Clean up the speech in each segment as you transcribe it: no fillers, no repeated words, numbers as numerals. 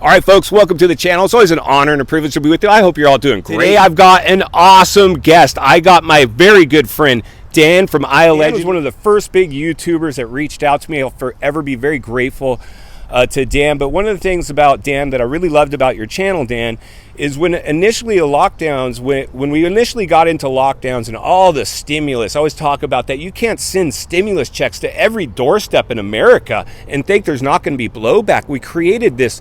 All right, folks, welcome to the channel. It's always an honor and a privilege to be with you. I hope you're all doing great. Today, I've got an awesome guest. I got my very good friend, Dan from ILEGEND. Dan was one of the first big YouTubers that reached out to me. I'll forever be very grateful to Dan. But one of the things about Dan that I really loved about your channel, Dan, is when initially when we initially got into lockdowns and all the stimulus, I always talk about that you can't send stimulus checks to every doorstep in America and think there's not going to be blowback. We created this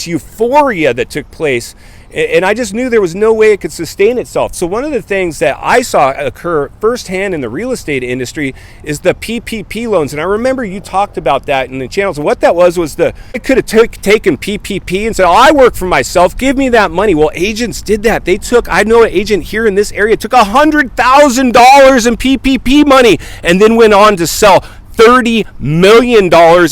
euphoria that took place, and I just knew there was no way it could sustain itself. So one of the things that I saw occur firsthand in the real estate industry is the PPP loans. And I remember you talked about that in the channels. And what that was it could have taken PPP and said, oh, I work for myself, give me that money. Well, agents did that. I know an agent here in this area took $100,000 in PPP money and then went on to sell $30 million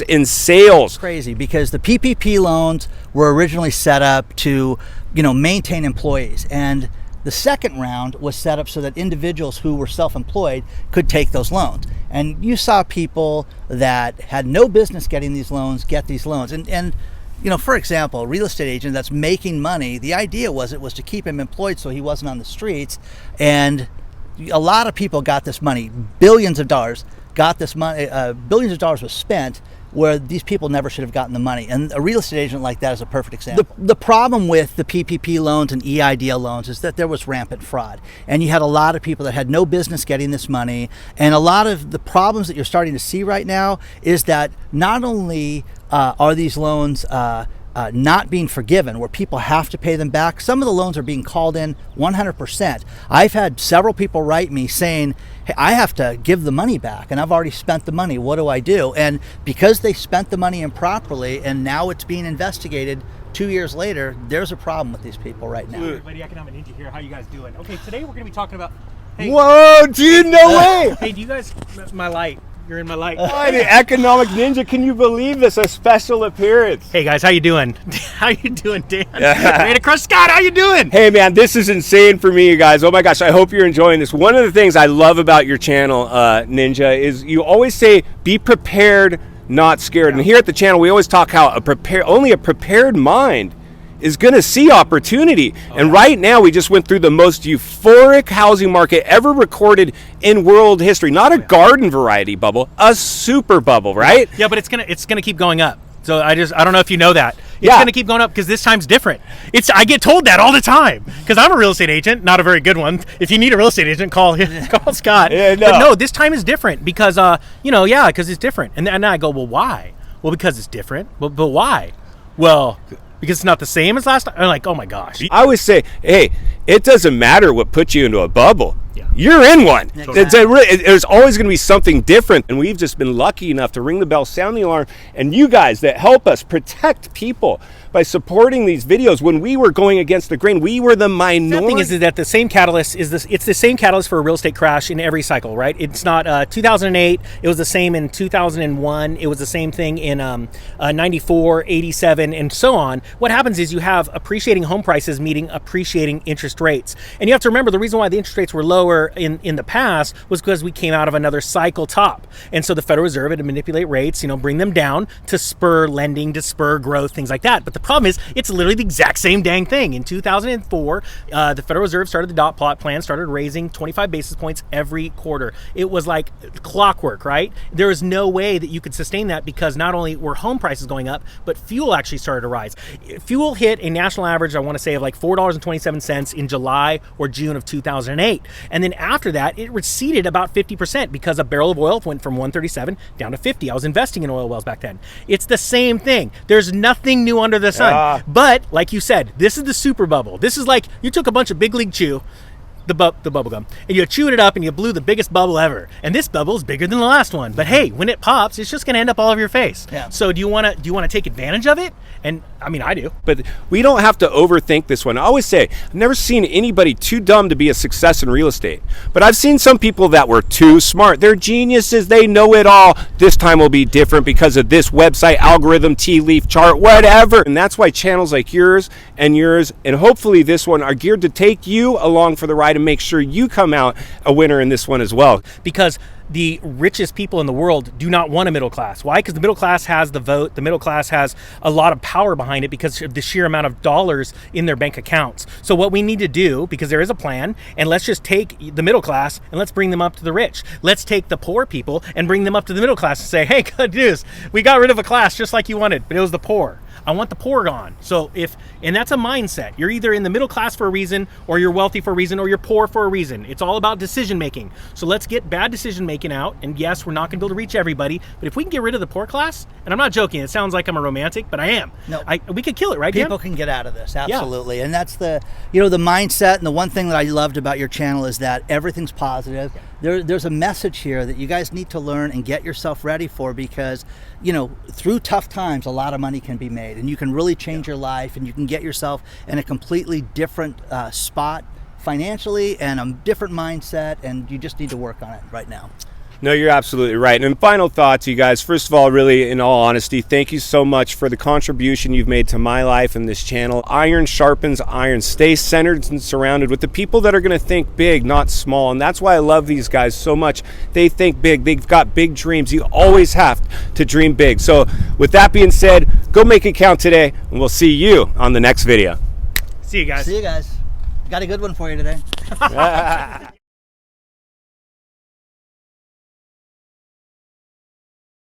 in sales. Crazy, because the PPP loans were originally set up to, maintain employees, and the second round was set up so that individuals who were self-employed could take those loans. And you saw people that had no business getting these loans get these loans. And for example, a real estate agent that's making money, the idea was to keep him employed so he wasn't on the streets. And a lot of people got this money, billions of dollars got this money, billions of dollars was spent where these people never should have gotten the money. And a real estate agent like that is a perfect example. The problem with the PPP loans and EIDL loans is that there was rampant fraud. And you had a lot of people that had no business getting this money. And a lot of the problems that you're starting to see right now is that not only are these loans not being forgiven, where people have to pay them back, some of the loans are being called in 100%. I've had several people write me saying, hey, I have to give the money back and I've already spent the money. What do I do? And because they spent the money improperly and now it's being investigated 2 years later, there's a problem with these people right now. Hey everybody, Economic Ninja here. How you guys doing? Okay, today we're going to be talking about... Hey, whoa, dude, no way! Hey, do you guys... My light. You're in my light. Hi, the Economic Ninja. Can you believe this? A special appearance. Hey guys, how you doing? How you doing, Dan? Ready to crush Scott? How you doing? Hey man, this is insane for me, you guys. Oh my gosh, I hope you're enjoying this. One of the things I love about your channel, Ninja, is you always say, be prepared, not scared. Yeah. And here at the channel, we always talk how only a prepared mind is going to see opportunity. And right now we just went through the most euphoric housing market ever recorded in world history. Not a garden variety bubble, a super bubble, right? Yeah, but it's gonna keep going up. So I don't know if you know that. It's gonna keep going up because this time's different. I get told that all the time because I'm a real estate agent, not a very good one. If you need a real estate agent, call Scott. Yeah, no. But no, this time is different because because it's different. And I go, well, why? Well, because it's different. But why? Well, because it's not the same as last time. I'm like, oh my gosh. I always say, hey, it doesn't matter what puts you into a bubble. Yeah. You're in one. Exactly. There's always going to be something different. And we've just been lucky enough to ring the bell, sound the alarm. And you guys that help us protect people by supporting these videos. When we were going against the grain, we were the minority. The thing is that the same catalyst is this. It's the same catalyst for a real estate crash in every cycle, right? It's not 2008. It was the same in 2001. It was the same thing in 94, 87, and so on. What happens is you have appreciating home prices meeting appreciating interest rates. And you have to remember the reason why the interest rates were lower in the past was because we came out of another cycle top. And so the Federal Reserve had to manipulate rates, bring them down to spur lending, to spur growth, things like that. But the problem is it's literally the exact same dang thing. In 2004, the Federal Reserve started the dot plot plan, started raising 25 basis points every quarter. It was like clockwork, right? There was no way that you could sustain that because not only were home prices going up, but fuel actually started to rise. Fuel hit a national average, I want to say, of like $4.27 in July or June of 2008. And then after that, it receded about 50% because a barrel of oil went from 137 down to 50. I was investing in oil wells back then. It's the same thing. There's nothing new under the sun. But like you said, this is the super bubble. This is like you took a bunch of Big League Chew, the bubble gum, and you chewed it up and you blew the biggest bubble ever. And this bubble is bigger than the last one. But hey, when it pops, it's just going to end up all over your face. Yeah. So do you want to take advantage of it? And I mean, I do. But we don't have to overthink this one. I always say, I've never seen anybody too dumb to be a success in real estate. But I've seen some people that were too smart. They're geniuses. They know it all. This time will be different because of this website, algorithm, tea leaf chart, whatever. And that's why channels like yours and hopefully this one are geared to take you along for the ride and make sure you come out a winner in this one as well. Because the richest people in the world do not want a middle class. Why? Because the middle class has the vote. The middle class has a lot of power behind it because of the sheer amount of dollars in their bank accounts. So what we need to do, because there is a plan, and let's just take the middle class and let's bring them up to the rich. Let's take the poor people and bring them up to the middle class and say, hey, good news, we got rid of a class just like you wanted, but it was the poor. I want the poor gone. So and that's a mindset. You're either in the middle class for a reason, or you're wealthy for a reason, or you're poor for a reason. It's all about decision making. So let's get bad decision making out. And yes, we're not gonna be able to reach everybody, but if we can get rid of the poor class, and I'm not joking, it sounds like I'm a romantic, but I am. No. We could kill it, right, Dan? People can get out of this, absolutely. Yeah. And that's the mindset. And the one thing that I loved about your channel is that everything's positive. There's a message here that you guys need to learn and get yourself ready for, because through tough times a lot of money can be made, and you can really change your life, and you can get yourself in a completely different spot financially and a different mindset, and you just need to work on it right now. No, you're absolutely right. And final thoughts, you guys. First of all, really, in all honesty, thank you so much for the contribution you've made to my life and this channel. Iron sharpens iron. Stay centered and surrounded with the people that are going to think big, not small. And that's why I love these guys so much. They think big. They've got big dreams. You always have to dream big. So with that being said, go make it count today, and we'll see you on the next video. See you guys. See you guys. Got a good one for you today.